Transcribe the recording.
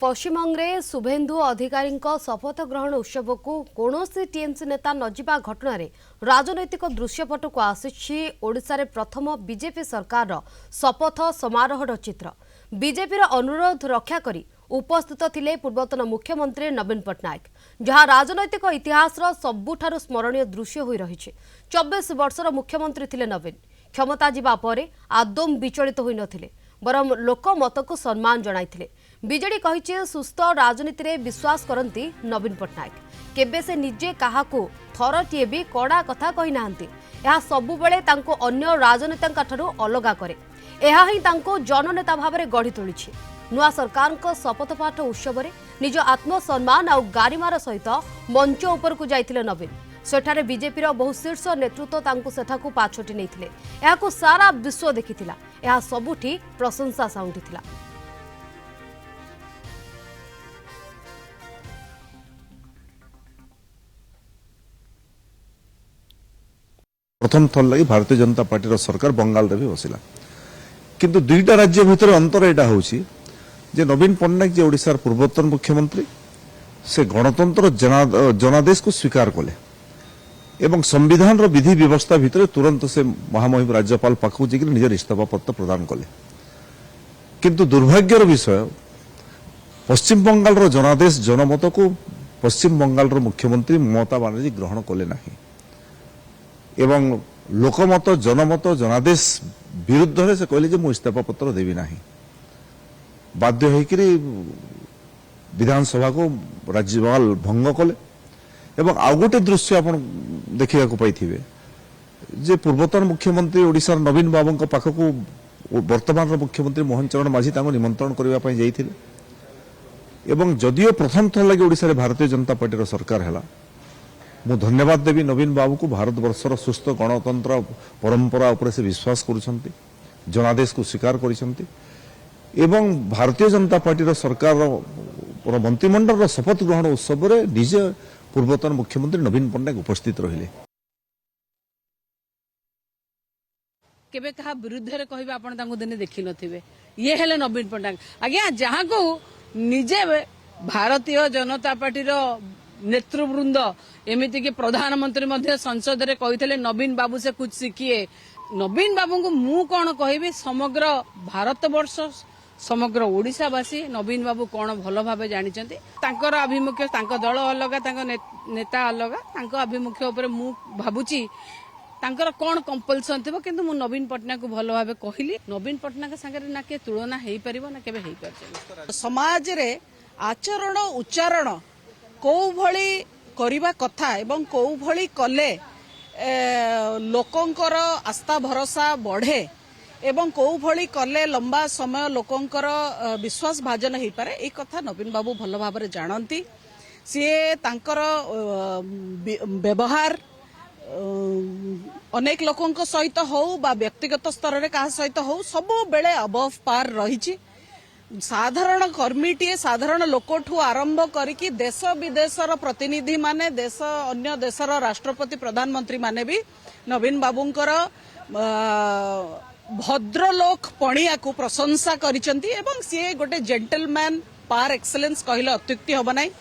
पश्चिमबंगे शुभेन्दु अधिकारी शपथ ग्रहण उत्सव को कौनसी टीएमसी नेता नजिबा घटन राजनैतिक दृश्यपट को आसी प्रथम बीजेपी सरकार शपथ समारोह चित्र बीजेपी अनुरोध रक्षा करी उपस्थित थिले पूर्वतन मुख्यमंत्री नवीन पट्टनायक जहां राजनैतिक इतिहास सबुठारु स्मरणीय दृश्य होई रही 24 वर्षर मुख्यमंत्री थिले नवीन क्षमता जिबा परे आदम विचलित होई नथिले बरम लोक मत को सम्मान जणाइथिले बीजेडी कहिचे सुस्थ राजनीति रे विश्वास करती नवीन पट्टनायक केबे से निजे काहाकू थरटीए भी कड़ा कथा कहि नाहंती यह सबु बेले तांको अन्य राजनेता ठारू अलगा करे यह ही तांको जननेता भाव गढ़ी तोलिछि नुआ सरकार शपथपाठ उत्सव में निज आत्मसम्मान और गारिमार सहित मंच उपर को जाइथिले नवीन सेठारे बीजेपी बहु शीर्ष नेतृत्व तांको सेठाकू पाछोटी नैथिले एहाकू सारा विश्व देखिथिला एहा सबुठी प्रशंसा साउंडिथिला। प्रथम थर लगी भारतीय जनता पार्टी सरकार बंगाल भी बसिला किंतु दुईटा राज्य भितर अंतर एटा होउछि जे नवीन पट्टनायक जे ओडिशार पूर्वतन मुख्यमंत्री से गणतंत्र जनादेश को स्वीकार कले एवं संविधान विधि व्यवस्था भितर तुरंत से महामहिम राज्यपाल पाखु जे निजर इस्तीफा पत्र प्रदान कले किंतु दुर्भाग्यर विषय पश्चिम बंगाल जनादेश जनमत को पश्चिम बंगाल मुख्यमंत्री ममता बनर्जी ग्रहण कले नाही एवं लोकमत जनमत जनादेश विरुद्ध से कहले मु इस्तीफा पत्र देवी नाही बाध्य होकर विधानसभा को राज्यपाल भंग कले एवं आउ गोटे दृश्य आप देखा पाइथिबे जे पूर्वतन मुख्यमंत्री ओडिशार नवीन बाबू पाखक वर्तमान मुख्यमंत्री मोहन चरण माझी निमंत्रण करने जाइथिले एवं जदियो प्रथम थर लगे ओडिशा रे भारतीय जनता पार्टी सरकार है मु धन्यवाद देवी नवीन बाबू को भारत वर्षर सुस्थ गणतंत्र परंपरा उपर से विश्वास करुछंती जनादेश को स्वीकार करिसंती एवं भारतीय जनता पार्टी सरकार मंत्रिमंडल शपथ ग्रहण उत्सव में निज पूर्वतन मुख्यमंत्री नवीन पट्टनायक उपस्थित रहिले केबे कहा विरुद्ध रे कहबे आपण तांको दिने देखि नथिबे ये हेले नवीन पट्टनायक आज्ञा जहां को निजे भारतीय जनता पार्टी रो नेतृवृंद एमिति कि प्रधानमंत्री मध्य संसद रे कहितले नवीन बाबू से कुछ सीखिए नवीन बाबू को मु कौन कहबी समग्र भारत वर्ष समग्र ओडिशावासी नवीन बाबू कौन भल भाव जानिचंती तांकर आभिमुख्य तांको दल अलगा तांको नेता अलगा तांको आभिमुख्य ऊपर मु भाबुची तांकर कौन कंपल्सन थिबो किंतु मु नवीन पट्टनायक को भल भाव कहली नवीन पट्टनायक संगे ना के तुलना हेई परिबो ना केबे हेई परछ समाज रे आचरण उच्चारण को भली करिबा कथा एवं को भली कले लोकंकर आस्था भरोसा बढ़े एवं को भली कले लंबा समय लोकंकर विश्वास भाजन हो पारे एक कथा नवीन बाबू भल भाव जानती सी तांकर व्यवहार अनेक लोकंक सहित हो बा व्यक्तिगत स्तर रे कहा सहित हो सबु बेले अबव पार रही साधारण कर्मीटीए साधारण लोकठू आरंभ करिकी देश विदेशर प्रतिनिधि माने देश अन्य देशर राष्ट्रपति प्रधानमंत्री माने भी नवीन बाबूंकर भद्रलोक पणिया को प्रशंसा करिसंती एवं सी गोटे जेंटलमैन पार एक्सेलेंस कहले अत्युक्ति हब नाही।